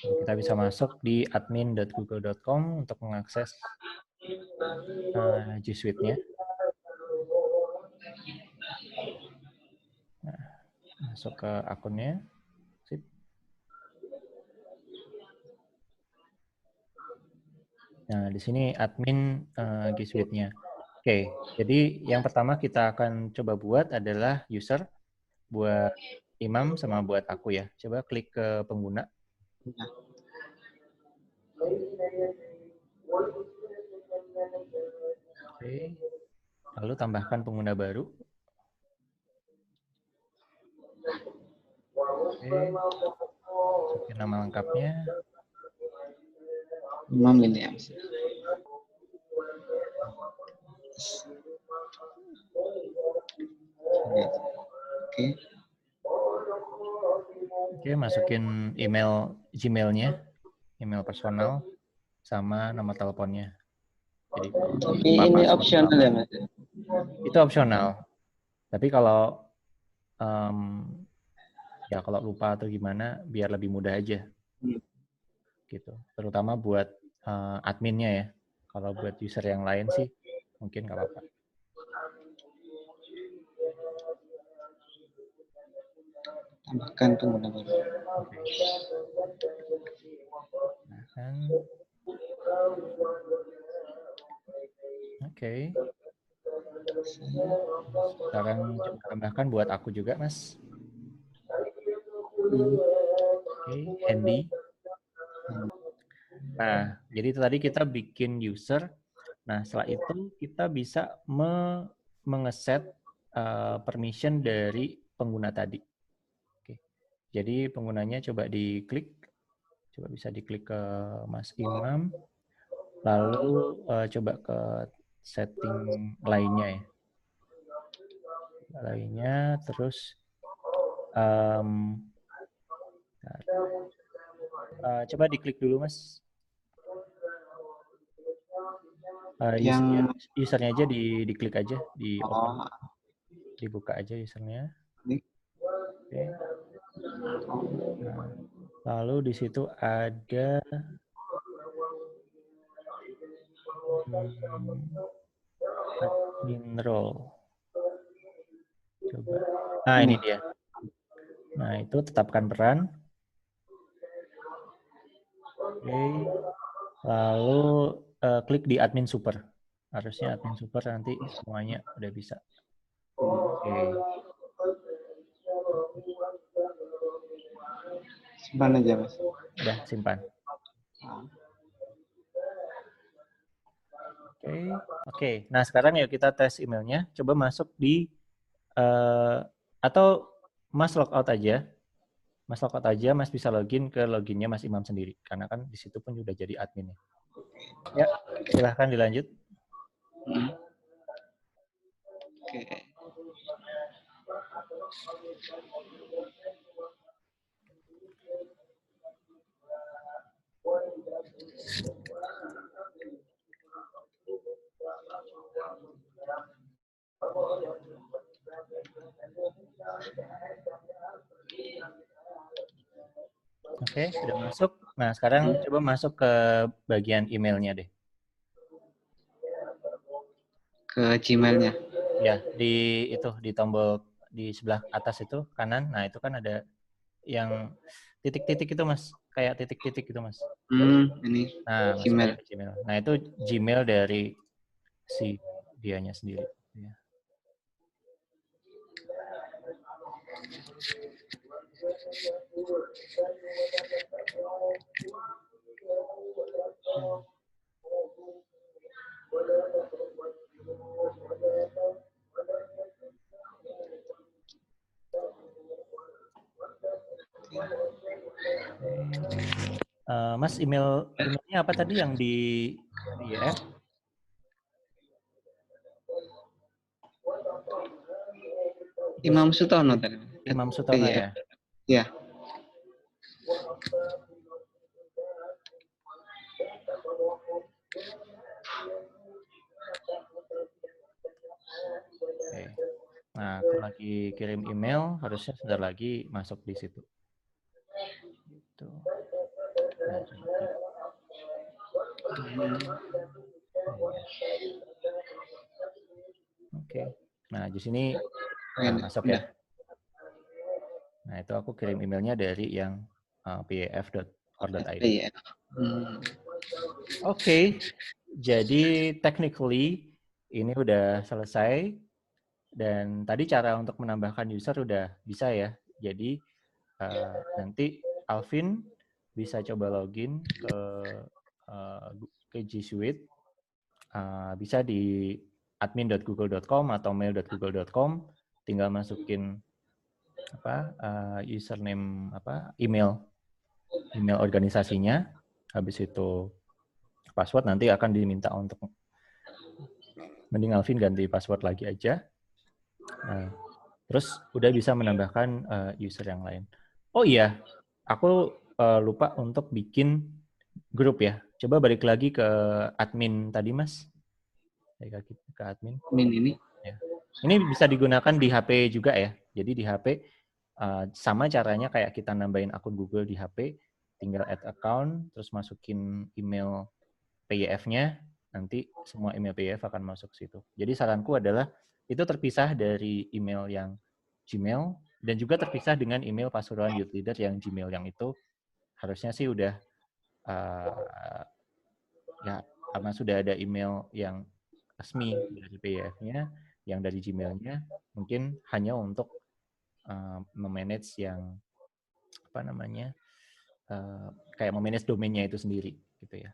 Kita bisa masuk di admin.google.com untuk mengakses G Suite-nya. Nah, masuk ke akunnya. Sip. Nah, di sini admin G Suite-nya. Oke, jadi yang pertama kita akan coba buat adalah user buat Imam sama buat aku ya. Coba klik ke pengguna. Oke. Lalu tambahkan pengguna baru. Oke. Masukin nama lengkapnya. Imam Williams. Oke. Oke, masukin email Gmail-nya, email personal, sama nomor teleponnya. Jadi Tapi ini opsional ya, Mas? itu opsional. Tapi kalau ya kalau lupa atau gimana, biar lebih mudah aja. Gitu. Terutama buat adminnya ya. Kalau buat user yang lain sih, mungkin nggak apa-apa. Tambahkan pengguna baru. Oke. Nah, Oke. Sekarang coba tambahkan buat aku juga, Mas. Oke, handy. Nah, jadi itu tadi kita bikin user. Nah, setelah itu kita bisa mengeset permission dari pengguna tadi. Oke. Jadi penggunanya coba diklik. Coba bisa diklik ke Mas Imam. Lalu coba ke setting lainnya ya. Lainnya, terus coba diklik dulu, Mas. Usernya aja diklik aja, di open. Dibuka aja usernya. Oke. Nah, lalu di situ ada admin role. Coba. Nah, ini dia. Nah, itu tetapkan peran. Oke. Lalu klik di admin super. Harusnya admin super nanti semuanya udah bisa. Oke. Simpan aja, Mas. Udah, simpan. Oke. Nah, sekarang yuk kita tes emailnya. Coba masuk di atau Mas logout aja. Mas logout aja, Mas bisa login ke loginnya Mas Imam sendiri. Karena kan di situ pun udah jadi adminnya. Ya, silahkan dilanjut. Oke. Oke, sudah masuk. Nah, sekarang coba masuk ke bagian emailnya deh. Ke Gmail-nya. Ya, di tombol di sebelah atas itu kanan. Nah, itu kan ada yang titik-titik itu, Mas. Kayak titik-titik itu, Mas. Ini Nah, masuk Gmail. aja ke Gmail. Nah, itu Gmail dari si dianya sendiri. Ya. Mas, emailnya apa tadi yang di YF? Imam Sutono tadi. Imam Sutono ya? Ya. Oke. Nah, aku lagi kirim email, harusnya sebentar lagi masuk di situ. Gitu. Oke. Nah, di sini masuk Udah. ya. Nah, itu aku kirim emailnya dari yang paf.or.id. PIF. Oke. Jadi technically ini udah selesai dan tadi cara untuk menambahkan user udah bisa ya. Jadi nanti Alvin bisa coba login ke G Suite, bisa di admin.google.com atau mail.google.com, tinggal masukin username email organisasinya, habis itu password nanti akan diminta untuk mending Alvin ganti password lagi aja. Nah, terus udah bisa menambahkan user yang lain. Oh iya, aku lupa untuk bikin grup ya. Coba balik lagi ke admin tadi, Mas. Balik lagi ke admin. Ini. Ya. Ini bisa digunakan di HP juga ya. Jadi di HP sama caranya kayak kita nambahin akun Google di HP, tinggal add account, terus masukin email PIF-nya, nanti semua email PIF akan masuk ke situ. Jadi saranku adalah itu terpisah dari email yang Gmail dan juga terpisah dengan email Pasuruan Youth Leader yang Gmail yang itu harusnya sih udah ya karena sudah ada email yang resmi dari PIF-nya, yang dari Gmail-nya mungkin hanya untuk memanage yang kayak memanage domainnya itu sendiri gitu ya.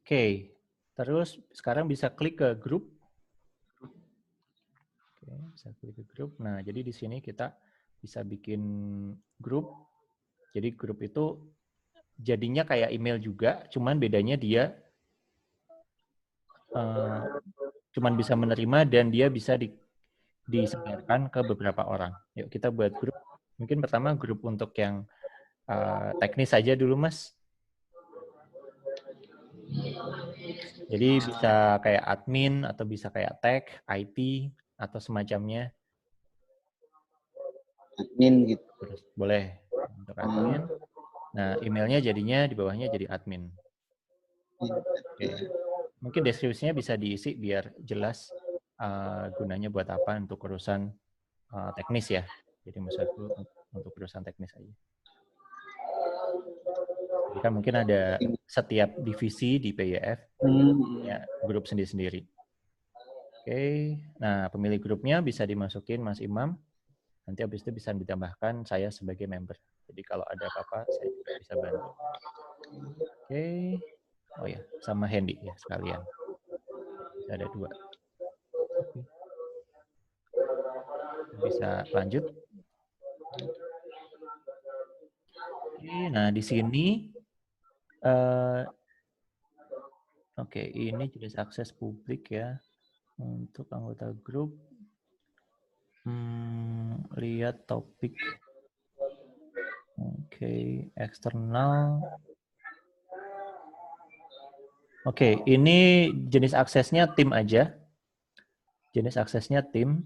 Oke, terus sekarang bisa klik ke grup. Oke, bisa klik ke grup. Nah, jadi di sini kita bisa bikin grup. Jadi grup itu jadinya kayak email juga, cuman bedanya dia cuman bisa menerima dan dia bisa disebarkan ke beberapa orang. Yuk kita buat grup. Mungkin pertama grup untuk yang teknis saja dulu, Mas. Jadi bisa kayak admin atau bisa kayak tech, IT atau semacamnya. Admin gitu. Terus boleh untuk admin. Nah, emailnya jadinya di bawahnya jadi admin. Oke. Mungkin deskripsinya bisa diisi biar jelas gunanya buat apa untuk urusan teknis ya. Jadi maksudku untuk urusan teknis aja. Jadi kan mungkin ada setiap divisi di PIF punya grup sendiri-sendiri. Oke, nah pemilik grupnya bisa dimasukin Mas Imam. Nanti habis itu bisa ditambahkan saya sebagai member. Jadi kalau ada apa-apa saya juga bisa bantu. Oke, oh ya sama Hendy ya sekalian. Ada 2. Oke. Bisa lanjut. Oke, nah di sini oke, ini jenis akses publik ya untuk anggota grup. Lihat topik. Oke, eksternal. Oke, ini jenis aksesnya tim aja. Jenis aksesnya tim.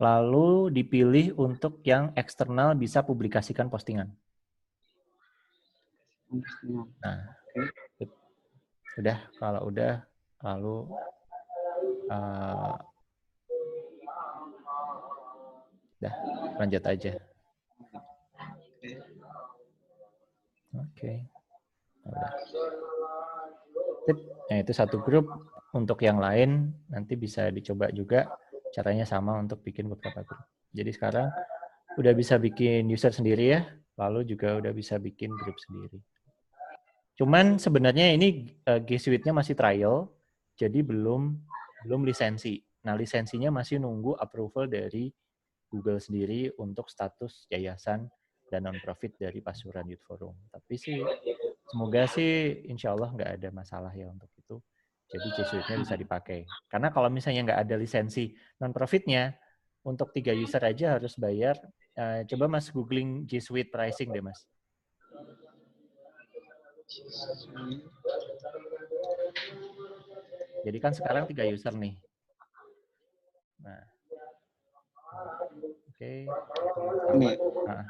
Lalu dipilih untuk yang eksternal bisa publikasikan postingan. Nah, udah kalau udah lalu udah lanjut aja. Oke. Udah. Nah, itu satu grup. Untuk yang lain nanti bisa dicoba juga caranya sama untuk bikin beberapa grup. Jadi sekarang udah bisa bikin user sendiri ya, lalu juga udah bisa bikin grup sendiri. Cuman sebenarnya ini G Suite-nya masih trial, jadi belum lisensi. Nah, lisensinya masih nunggu approval dari Google sendiri untuk status yayasan dan non-profit dari Pasuruan Youth Forum. Tapi sih, semoga sih insya Allah nggak ada masalah ya untuk itu. Jadi G Suite-nya bisa dipakai. Karena kalau misalnya nggak ada lisensi non-profitnya, untuk 3 user aja harus bayar. Coba Mas googling G Suite pricing deh, Mas. Jadi kan sekarang 3 user nih. Nah, oke. Sama. Nah.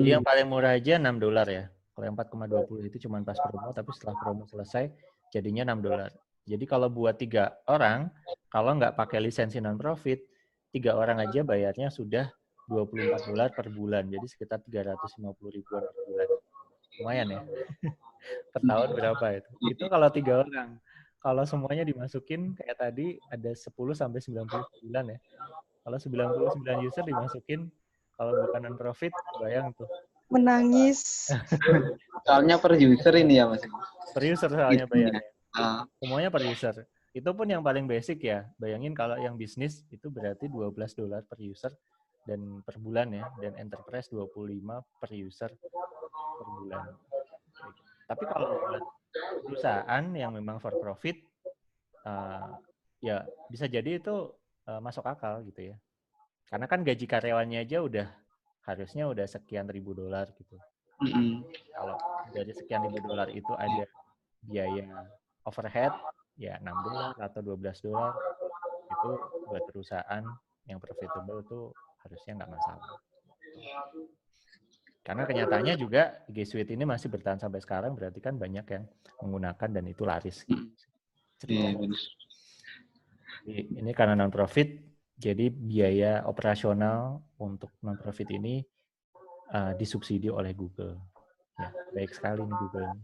Jadi yang paling murah aja $6 ya. Kalau yang 4,20 itu cuma pas promo, tapi setelah promo selesai jadinya $6. Jadi kalau buat 3 orang, kalau nggak pakai lisensi non-profit, 3 orang aja bayarnya sudah $24 per bulan. Jadi sekitar 350 ribuan per bulan. Lumayan ya. Per tahun berapa itu? Itu kalau 3 orang. Kalau semuanya dimasukin kayak tadi ada 10 sampai 99 ya. Kalau 99 user dimasukin, kalau bukan non-profit, bayang tuh. Menangis. Soalnya per user ini ya Mas. Per user soalnya Hitungnya. bayarnya. Semuanya per user. Itu pun yang paling basic ya. Bayangin kalau yang bisnis itu berarti $12 per user dan per bulan ya. Dan enterprise 25 per user per bulan. Tapi kalau buat perusahaan yang memang for profit, ya bisa jadi itu masuk akal gitu ya. Karena kan gaji karyawannya aja harusnya udah sekian ribu dolar gitu. Kalau dari sekian ribu dolar itu ada biaya overhead, ya $6 atau $12, itu buat perusahaan yang profitable itu harusnya nggak masalah. Karena kenyataannya juga G Suite ini masih bertahan sampai sekarang, berarti kan banyak yang menggunakan dan itu laris. Ini karena non-profit, jadi biaya operasional untuk non-profit ini disubsidi oleh Google. Ya, baik sekali nih Google.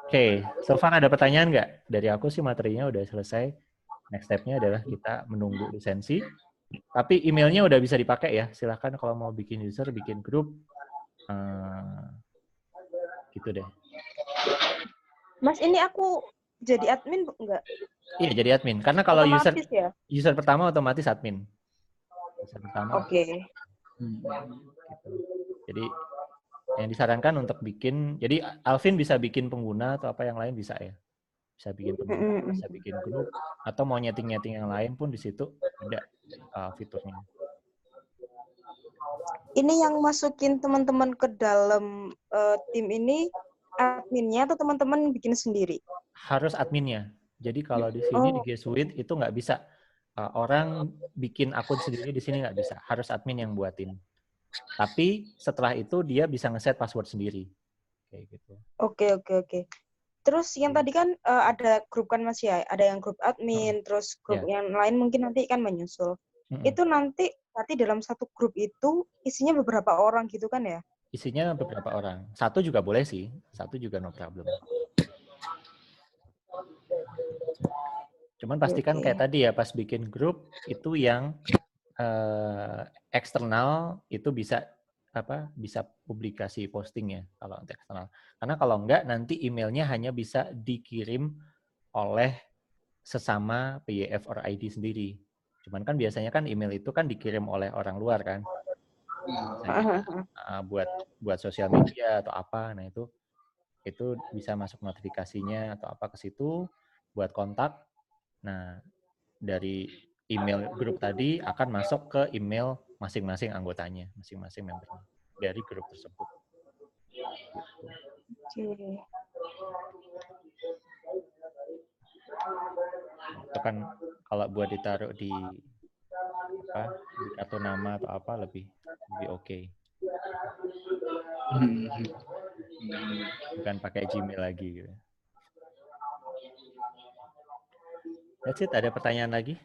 Oke, so far ada pertanyaan nggak? Dari aku sih materinya udah selesai. Next step-nya adalah kita menunggu lisensi. Tapi emailnya udah bisa dipakai ya. Silahkan kalau mau bikin user, bikin grup. Gitu deh. Mas, ini aku jadi admin enggak? Iya, jadi admin. Karena kalau otomatis user pertama otomatis admin. User pertama. Oke. Gitu. Jadi yang disarankan untuk bikin, jadi Alvin bisa bikin pengguna atau apa yang lain bisa ya. Bisa bikin pengguna, bisa bikin grup, atau mau nyeting-nyeting yang lain pun di situ ada fiturnya. Ini yang masukin teman-teman ke dalam tim ini adminnya atau teman-teman bikin sendiri? Harus adminnya. Jadi kalau di sini di G Suite itu nggak bisa orang bikin akun sendiri di sini nggak bisa. Harus admin yang buatin. Tapi setelah itu dia bisa ngeset password sendiri. Kayak gitu. Oke. Terus yang tadi kan ada grup kan Mas ya, ada yang grup admin, terus grup yang lain mungkin nanti kan menyusul. Itu nanti dalam satu grup itu isinya beberapa orang gitu kan ya? Isinya beberapa orang. Satu juga boleh sih, satu juga no problem. Cuman pastikan kayak tadi ya, pas bikin grup itu yang eksternal itu bisa publikasi posting ya kalau untuk eksternal. Karena kalau enggak nanti emailnya hanya bisa dikirim oleh sesama PYF or ID sendiri. Cuman kan biasanya kan email itu kan dikirim oleh orang luar kan. Buat sosial media atau apa. Nah itu bisa masuk notifikasinya atau apa ke situ buat kontak. Nah, dari email grup tadi akan masuk ke email masing-masing anggotanya, masing-masing membernya dari grup tersebut. Oke. Itu kan kalau buat ditaruh di kartu nama atau apa lebih oke. Bukan pakai Gmail lagi gitu. That's it. Ada pertanyaan lagi?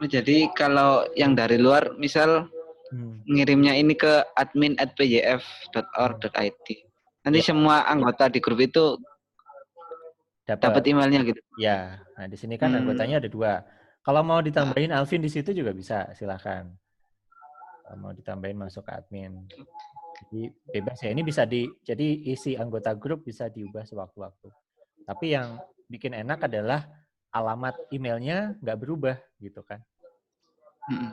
Jadi kalau yang dari luar, misal ngirimnya ini ke admin@pyf.org.id. Nanti semua anggota di grup itu dapat emailnya gitu. Ya, nah di sini kan anggotanya ada 2. Kalau mau ditambahin Alvin di situ juga bisa, silakan. Kalau mau ditambahin masuk ke admin. Jadi bebas ya. Ini bisa jadi isi anggota grup bisa diubah sewaktu-waktu. Tapi yang bikin enak adalah alamat emailnya nggak berubah gitu kan.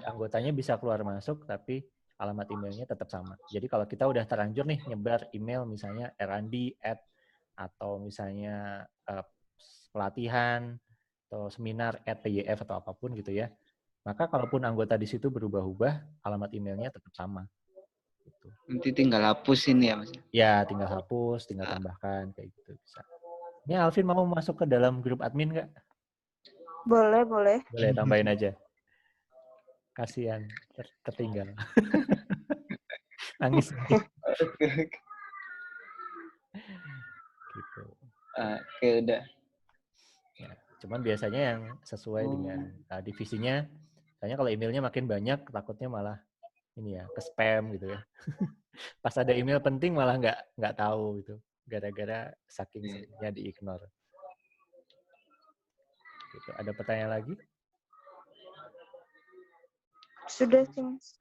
Anggotanya bisa keluar masuk tapi alamat emailnya tetap sama. Jadi kalau kita udah terlanjur nih nyebar email misalnya Erandi@ atau misalnya pelatihan atau seminar @pyf atau apapun gitu ya. Maka kalaupun anggota di situ berubah-ubah, alamat emailnya tetap sama. Gitu. Nanti tinggal hapus ini ya Mas. Ya, tinggal hapus, tinggal tambahkan kayak gitu bisa. Ini Alvin mau masuk ke dalam grup admin nggak? Boleh. Boleh, tambahin aja. Kasihan, tertinggal. Nangis. Gitu. Oke, udah. Ya, cuman biasanya yang sesuai dengan divisinya, kayaknya kalau emailnya makin banyak, takutnya malah ini ya, ke spam gitu ya. Pas ada email penting malah nggak tahu gitu, gara-gara saking seringnya di-ignore. Gitu. Ada pertanyaan lagi? Sudah sih, Mas.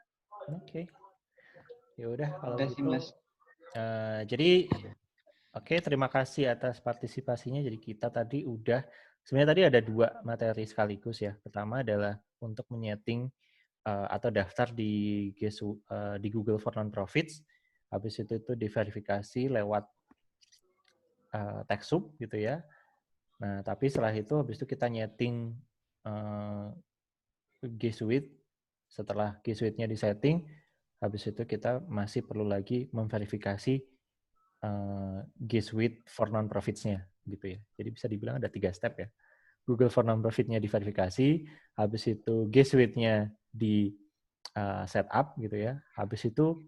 Oke. Ya udah kalau Udah gitu. sih, Mas. Jadi oke, terima kasih atas partisipasinya. Jadi kita tadi sebenarnya tadi ada 2 materi sekaligus ya. Pertama adalah untuk menyeting atau daftar di Google for Non-Profits. Habis itu diverifikasi lewat TechSoup gitu ya. Nah, tapi setelah itu habis itu kita nyeting G Suite. Setelah G Suite-nya disetting, habis itu kita masih perlu lagi memverifikasi G Suite for Non-Profits-nya gitu ya. Jadi bisa dibilang ada 3 step ya. Google for Non-Profit-nya diverifikasi, habis itu G Suite-nya di setup gitu ya. Habis itu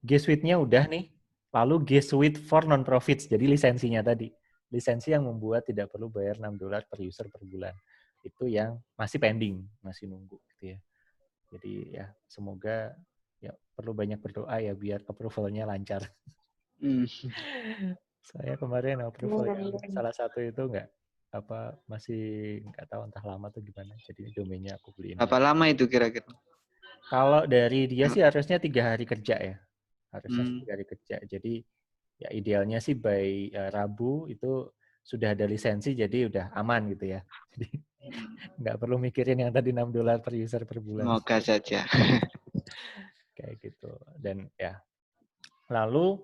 G Suite-nya udah nih, lalu G Suite for Non-Profits, jadi lisensinya tadi. Lisensi yang membuat tidak perlu bayar $6 per user per bulan. Itu yang masih pending, masih nunggu gitu ya. Jadi ya semoga ya perlu banyak berdoa ya biar approval-nya lancar. Saya kemarin approval yang salah satu itu masih nggak tahu entah lama tuh gimana. Jadi domainnya aku beliin. Berapa lama itu kira-kira? Kalau dari dia sih harusnya 3 hari kerja ya. Harusnya 3 hari kerja. Jadi ya idealnya sih by Rabu itu sudah ada lisensi jadi udah aman gitu ya. Jadi nggak perlu mikirin yang tadi $6 per user per bulan. Semoga saja. Kayak gitu. Dan ya lalu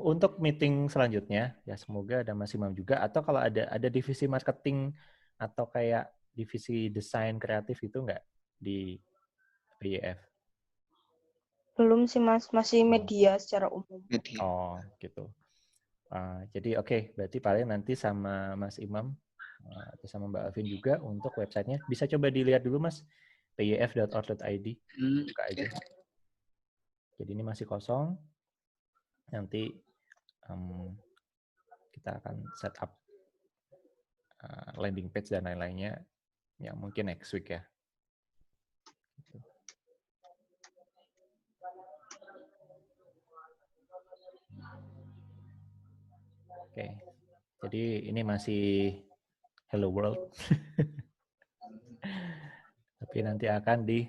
untuk meeting selanjutnya ya semoga ada Mas Imam juga, atau kalau ada divisi marketing atau kayak divisi desain kreatif itu nggak di PYF? Belum sih, Mas. Masih media secara umum. Oh, gitu. Jadi oke, berarti paling nanti sama Mas Imam atau sama Mbak Alvin juga untuk websitenya bisa coba dilihat dulu Mas, pyf.org.id. Buka aja. Jadi ini masih kosong. Nanti kita akan set up landing page dan lain-lainnya ya mungkin next week ya. Oke, jadi ini masih Hello World. Tapi nanti akan di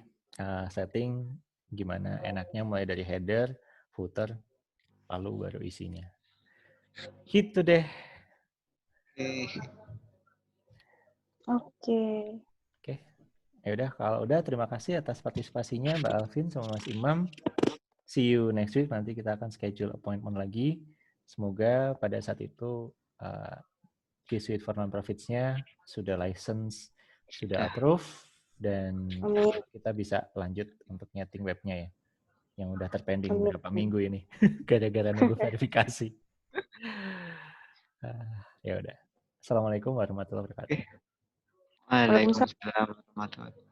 setting gimana enaknya mulai dari header, footer, lalu baru isinya. Gitu deh. Oke. Ya udah, kalau udah terima kasih atas partisipasinya Mbak Alvin sama Mas Imam. See you next week. Nanti kita akan schedule appointment lagi. Semoga pada saat itu G Suite for Non-Profits-nya sudah license, sudah approve, dan kita bisa lanjut untuk nyeting webnya ya. Yang udah terpending beberapa minggu ini. Gara-gara nunggu verifikasi. Ya udah. Assalamualaikum warahmatullahi wabarakatuh. Waalaikumsalam warahmatullahi wabarakatuh.